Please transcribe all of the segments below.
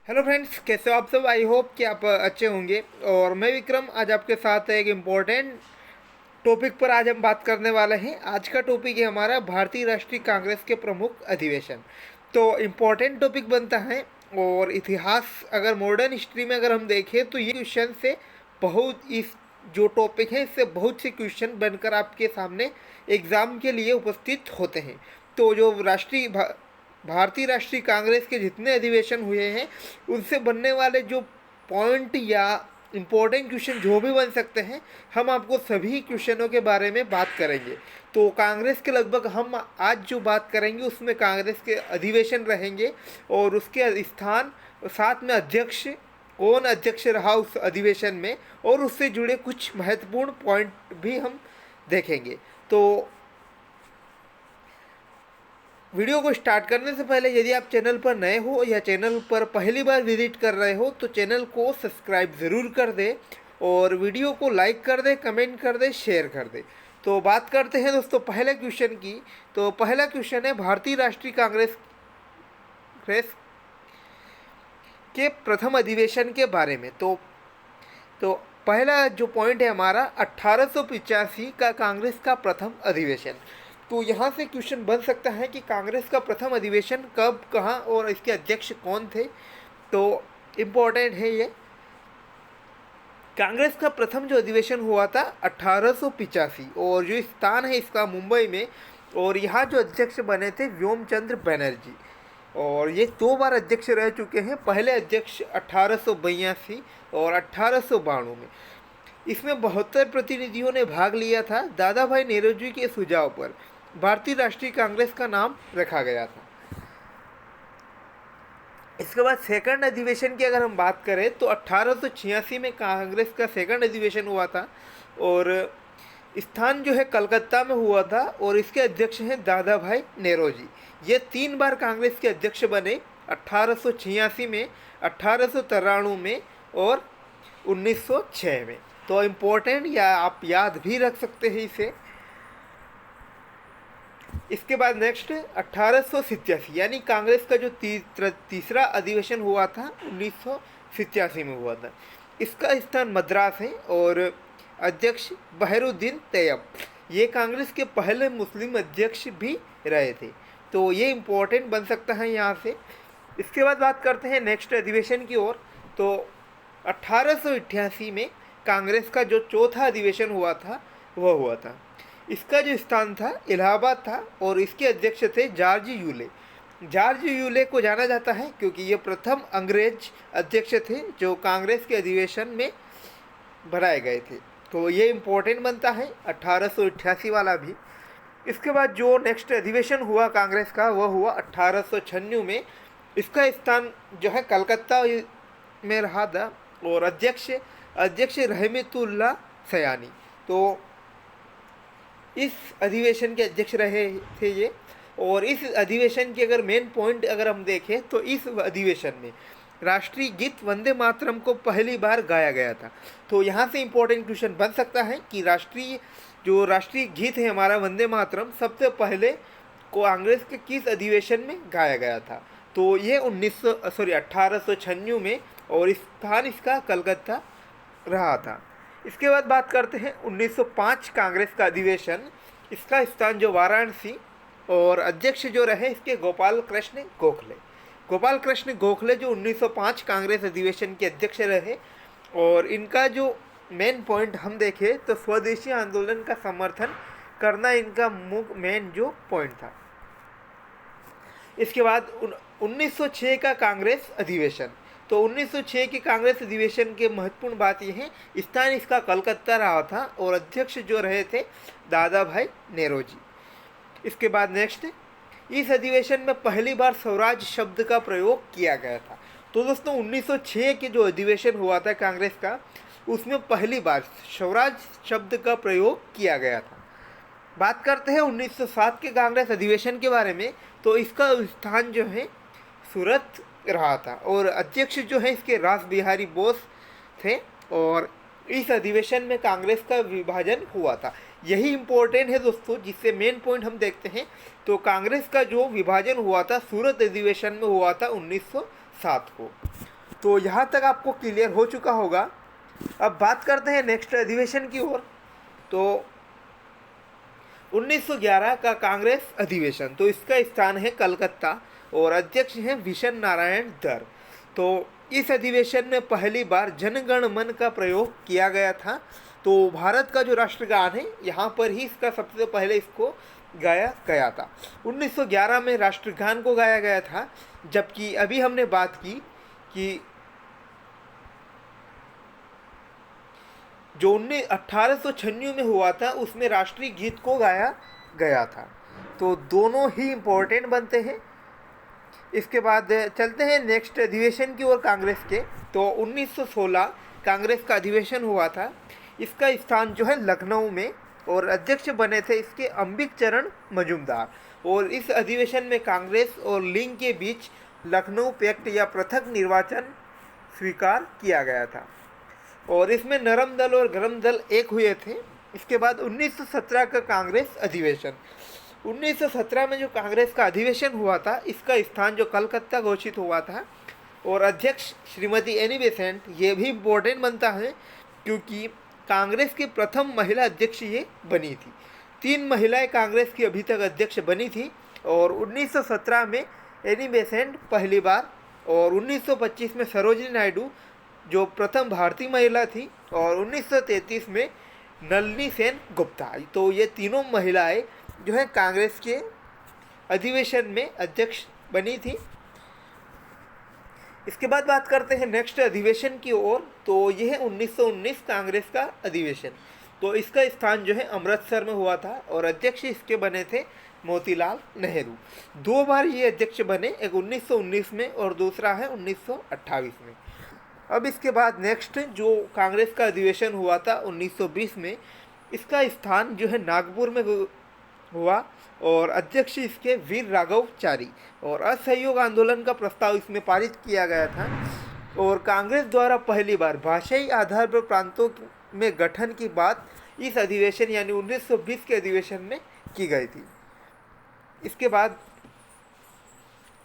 Hello friends, कैसे हो आप सब। आई होप कि आप अच्छे होंगे। और मैं विक्रम आज आपके साथ एक इम्पोर्टेंट टॉपिक पर आज हम बात करने वाले हैं। आज का टॉपिक है हमारा भारतीय राष्ट्रीय कांग्रेस के प्रमुख अधिवेशन। तो इम्पोर्टेंट टॉपिक बनता है। और इतिहास अगर मॉडर्न हिस्ट्री में अगर हम देखें तो ये क्वेश्चन से बहुत इस जो टॉपिक है इससे बहुत से क्वेश्चन बनकर आपके सामने एग्ज़ाम के लिए उपस्थित होते हैं। तो जो भारतीय राष्ट्रीय कांग्रेस के जितने अधिवेशन हुए हैं उनसे बनने वाले जो पॉइंट या इम्पोर्टेंट क्वेश्चन जो भी बन सकते हैं, हम आपको सभी क्वेश्चनों के बारे में बात करेंगे। तो कांग्रेस के लगभग हम आज जो बात करेंगे उसमें कांग्रेस के अधिवेशन रहेंगे और उसके स्थान, साथ में अध्यक्ष, कौन अध्यक्ष रहा उस अधिवेशन में, और उससे जुड़े कुछ महत्वपूर्ण पॉइंट भी हम देखेंगे। तो वीडियो को स्टार्ट करने से पहले यदि आप चैनल पर नए हो या चैनल पर पहली बार विजिट कर रहे हो तो चैनल को सब्सक्राइब ज़रूर कर दें और वीडियो को लाइक कर दें, कमेंट कर दें, शेयर कर दें। तो बात करते हैं दोस्तों पहले क्वेश्चन की। तो पहला क्वेश्चन है भारतीय राष्ट्रीय कांग्रेस के प्रथम अधिवेशन के बारे में। तो पहला जो पॉइंट है हमारा 1885 का कांग्रेस का प्रथम अधिवेशन। तो यहाँ से क्वेश्चन बन सकता है कि कांग्रेस का प्रथम अधिवेशन कब, कहाँ और इसके अध्यक्ष कौन थे। तो इम्पोर्टेंट है ये। कांग्रेस का प्रथम जो अधिवेशन हुआ था 1885 और जो स्थान है इसका मुंबई में। और यहाँ जो अध्यक्ष बने थे व्योमचंद्र बनर्जी, और ये 2 बार अध्यक्ष रह चुके हैं। पहले अध्यक्ष 1882 और 1892 में। इसमें 72 प्रतिनिधियों ने भाग लिया था। दादा भाई नेहरू के सुझाव पर भारतीय राष्ट्रीय कांग्रेस का नाम रखा गया था। इसके बाद सेकंड अधिवेशन की अगर हम बात करें तो 1886 में कांग्रेस का सेकंड अधिवेशन हुआ था और स्थान जो है कलकत्ता में हुआ था और इसके अध्यक्ष हैं दादा भाई नेहरू। ये 3 बार कांग्रेस के अध्यक्ष बने, 1886 में, 1893 में और 1906 में। तो इम्पोर्टेंट या आप याद भी रख सकते हैं इसे। इसके बाद नेक्स्ट 1887 यानी कांग्रेस का जो तीसरा अधिवेशन हुआ था 1987 में हुआ था। इसका स्थान मद्रास है और अध्यक्ष बहरुद्दीन तैयब, ये कांग्रेस के पहले मुस्लिम अध्यक्ष भी रहे थे। तो ये इम्पोर्टेंट बन सकता है यहाँ से। इसके बाद बात करते हैं नेक्स्ट अधिवेशन की ओर। तो 1888 में कांग्रेस का जो चौथा अधिवेशन हुआ था वह हुआ था। इसका जो स्थान था इलाहाबाद था और इसके अध्यक्ष थे जॉर्ज यूले। जॉर्ज यूले को जाना जाता है क्योंकि ये प्रथम अंग्रेज अध्यक्ष थे जो कांग्रेस के अधिवेशन में बनाए गए थे। तो ये इम्पोर्टेंट बनता है 1888 वाला भी। इसके बाद जो नेक्स्ट अधिवेशन हुआ कांग्रेस का वह हुआ 1896 में। इसका स्थान जो है कलकत्ता में रहा था और अध्यक्ष रहमतुल्लाह सयानी। तो इस अधिवेशन के अध्यक्ष रहे थे ये। और इस अधिवेशन के अगर मेन पॉइंट अगर हम देखें तो इस अधिवेशन में राष्ट्रीय गीत वंदे मातरम को पहली बार गाया गया था। तो यहाँ से इम्पोर्टेंट क्वेश्चन बन सकता है कि राष्ट्रीय गीत है हमारा वंदे मातरम सबसे पहले कांग्रेस के किस अधिवेशन में गाया गया था। तो ये 1896 में और स्थान इसका कलकत्ता रहा था। इसके बाद बात करते हैं 1905 कांग्रेस का अधिवेशन। इसका स्थान जो वाराणसी और अध्यक्ष जो रहे इसके गोपाल कृष्ण गोखले जो 1905 कांग्रेस अधिवेशन के अध्यक्ष रहे। और इनका जो मेन पॉइंट हम देखें तो स्वदेशी आंदोलन का समर्थन करना इनका मेन जो पॉइंट था। इसके बाद 1906 का कांग्रेस अधिवेशन। तो 1906 के कांग्रेस अधिवेशन के महत्वपूर्ण बात यह है स्थान इसका कलकत्ता रहा था और अध्यक्ष जो रहे थे दादा भाई नेहरू। इसके बाद नेक्स्ट इस अधिवेशन में पहली बार स्वराज शब्द का प्रयोग किया गया था। तो दोस्तों 1906 के जो अधिवेशन हुआ था कांग्रेस का उसमें पहली बार स्वराज शब्द का प्रयोग किया गया था। बात करते हैं 1907 के कांग्रेस अधिवेशन के बारे में। तो इसका स्थान जो है सूरत रहा था और अध्यक्ष जो है इसके रास बिहारी बोस थे और इस अधिवेशन में कांग्रेस का विभाजन हुआ था। यही इम्पोर्टेंट है दोस्तों, जिससे मेन पॉइंट हम देखते हैं। तो कांग्रेस का जो विभाजन हुआ था सूरत अधिवेशन में हुआ था 1907 को। तो यहाँ तक आपको क्लियर हो चुका होगा। अब बात करते हैं नेक्स्ट अधिवेशन की ओर। तो 1911 का कांग्रेस अधिवेशन, तो इसका स्थान है कलकत्ता और अध्यक्ष हैं विशन नारायण दर। तो इस अधिवेशन में पहली बार जनगण मन का प्रयोग किया गया था। तो भारत का जो राष्ट्रगान है यहाँ पर ही इसका सबसे पहले इसको गाया गया था। 1911 में राष्ट्रगान को गाया गया था, जबकि अभी हमने बात की कि जो 1896 में हुआ था उसमें राष्ट्रीय गीत को गाया गया था। तो दोनों ही इम्पोर्टेंट बनते हैं। इसके बाद चलते हैं नेक्स्ट अधिवेशन की ओर कांग्रेस के। तो 1916 कांग्रेस का अधिवेशन हुआ था। इसका स्थान जो है लखनऊ में और अध्यक्ष बने थे इसके अंबिक चरण मजूमदार। और इस अधिवेशन में कांग्रेस और लीग के बीच लखनऊ पैक्ट या पृथक निर्वाचन स्वीकार किया गया था और इसमें नरम दल और गरम दल एक हुए थे। इसके बाद 1917 का कांग्रेस अधिवेशन। 1917 में जो कांग्रेस का अधिवेशन हुआ था इसका स्थान जो कलकत्ता घोषित हुआ था और अध्यक्ष श्रीमती एनी बेसेंट। ये भी इम्पोर्टेंट बनता है क्योंकि कांग्रेस की प्रथम महिला अध्यक्ष ये बनी थी। 3 महिलाएं कांग्रेस की अभी तक अध्यक्ष बनी थी और 1917 में एनी बेसेंट पहली बार और 1925 में सरोजिनी नायडू जो प्रथम भारतीय महिला थी और 1933 में नलिनी सेन गुप्ता। तो ये तीनों महिलाएं जो है कांग्रेस के अधिवेशन में अध्यक्ष बनी थी। इसके बाद बात करते हैं नेक्स्ट अधिवेशन की ओर। तो यह है 1919 कांग्रेस का अधिवेशन। तो इसका स्थान जो है अमृतसर में हुआ था और अध्यक्ष इसके बने थे मोतीलाल नेहरू। 2 बार ये अध्यक्ष बने, एक 1919 में और दूसरा है 1928 में। अब इसके बाद नेक्स्ट जो कांग्रेस का अधिवेशन हुआ था 1920 में, इसका स्थान जो है नागपुर में हुआ और अध्यक्ष इसके वीर राघवचारी और असहयोग आंदोलन का प्रस्ताव इसमें पारित किया गया था और कांग्रेस द्वारा पहली बार भाषाई आधार पर प्रांतों में गठन की बात इस अधिवेशन यानी 1920 के अधिवेशन में की गई थी। इसके बाद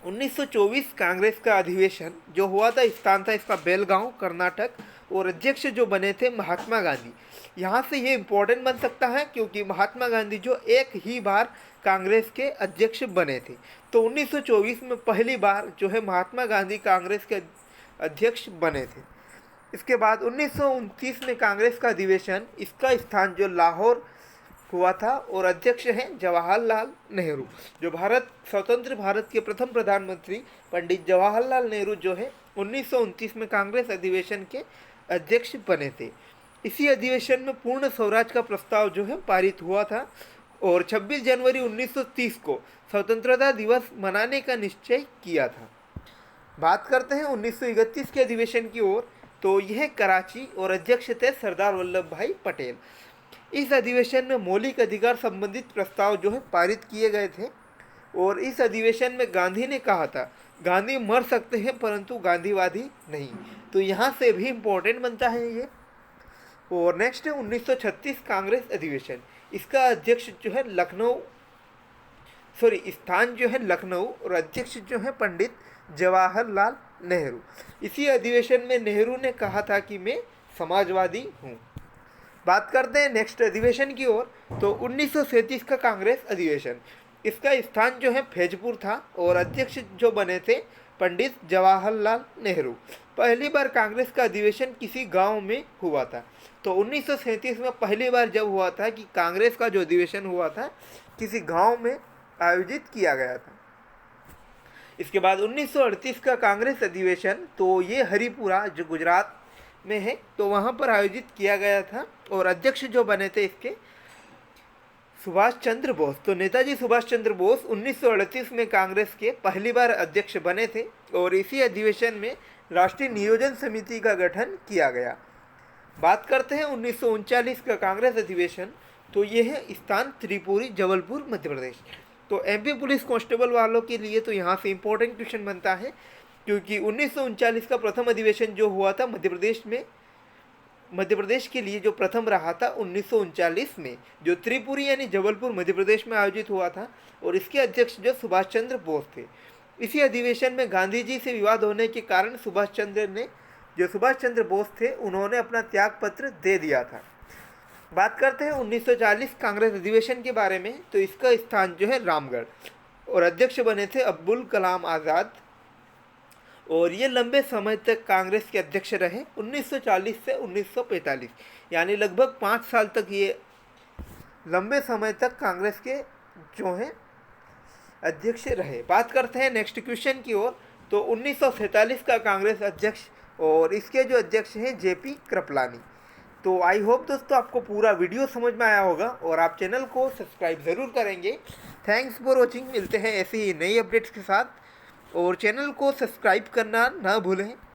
1924 कांग्रेस का अधिवेशन जो हुआ था स्थान था इसका बेलगांव कर्नाटक और अध्यक्ष जो बने थे महात्मा गांधी। यहाँ से ये इम्पोर्टेंट बन सकता है क्योंकि महात्मा गांधी जो एक ही बार कांग्रेस के अध्यक्ष बने थे। तो 1924 में पहली बार जो है महात्मा गांधी कांग्रेस के अध्यक्ष बने थे। इसके बाद 1929 में कांग्रेस का अधिवेशन, इसका स्थान जो लाहौर हुआ था और अध्यक्ष हैं जवाहरलाल नेहरू। जो स्वतंत्र भारत के प्रथम प्रधानमंत्री पंडित जवाहरलाल नेहरू जो है 1929 में कांग्रेस अधिवेशन के अध्यक्ष बने थे। इसी अधिवेशन में पूर्ण स्वराज का प्रस्ताव जो है पारित हुआ था और 26 जनवरी 1930 को स्वतंत्रता दिवस मनाने का निश्चय किया था। बात करते हैं 1931 के अधिवेशन की ओर। तो यह कराची और अध्यक्ष थे सरदार वल्लभ भाई पटेल। इस अधिवेशन में मौलिक अधिकार संबंधित प्रस्ताव जो है पारित किए गए थे और इस अधिवेशन में गांधी ने कहा था गांधी मर सकते हैं परंतु गांधीवादी नहीं। तो यहाँ से भी इम्पोर्टेंट बनता है ये। और नेक्स्ट है 1936 कांग्रेस अधिवेशन। इसका अध्यक्ष जो है स्थान जो है लखनऊ और अध्यक्ष जो है पंडित जवाहरलाल नेहरू। इसी अधिवेशन में नेहरू ने कहा था कि मैं समाजवादी हूँ। बात करते हैं नेक्स्ट अधिवेशन की ओर। तो 1937 का कांग्रेस अधिवेशन, इसका स्थान जो है फैजपुर था और अध्यक्ष जो बने थे पंडित जवाहरलाल नेहरू। पहली बार कांग्रेस का अधिवेशन किसी गांव में हुआ था। तो 1937 में पहली बार जब हुआ था कि कांग्रेस का जो अधिवेशन हुआ था किसी गांव में आयोजित किया गया था। इसके बाद 1938 का कांग्रेस अधिवेशन, तो ये हरिपुरा जो गुजरात में है तो वहाँ पर आयोजित किया गया था और अध्यक्ष जो बने थे इसके सुभाष चंद्र बोस। तो नेताजी सुभाष चंद्र बोस 1938 में कांग्रेस के पहली बार अध्यक्ष बने थे और इसी अधिवेशन में राष्ट्रीय नियोजन समिति का गठन किया गया। बात करते हैं 1939 का कांग्रेस अधिवेशन। तो ये है स्थान त्रिपुरी जबलपुर मध्य प्रदेश। तो एमपी पुलिस कांस्टेबल वालों के लिए तो यहाँ से इम्पोर्टेंट क्वेश्चन बनता है क्योंकि 1939 का प्रथम अधिवेशन जो हुआ था मध्य प्रदेश के लिए जो प्रथम रहा था 1939 में, जो त्रिपुरी यानी जबलपुर मध्य प्रदेश में आयोजित हुआ था और इसके अध्यक्ष जो सुभाष चंद्र बोस थे। इसी अधिवेशन में गांधी जी से विवाद होने के कारण सुभाष चंद्र बोस थे, उन्होंने अपना त्याग पत्र दे दिया था। बात करते हैं 1940 कांग्रेस अधिवेशन के बारे में। तो इसका स्थान जो है रामगढ़, और अध्यक्ष बने थे अब्दुल कलाम आज़ाद, और ये लंबे समय तक कांग्रेस के अध्यक्ष रहे 1940 से 1945, यानी लगभग 5 साल तक ये लंबे समय तक कांग्रेस के जो हैं अध्यक्ष रहे। बात करते हैं नेक्स्ट क्वेश्चन की ओर। तो 1947 का कांग्रेस अध्यक्ष, और इसके जो अध्यक्ष हैं जेपी कृपलानी। तो आई होप दोस्तों आपको पूरा वीडियो समझ में आया होगा, और आप चैनल को सब्सक्राइब ज़रूर करेंगे। Thanks for watching. मिलते हैं ऐसे ही नई अपडेट्स के साथ, और चैनल को सब्सक्राइब करना ना भूलें।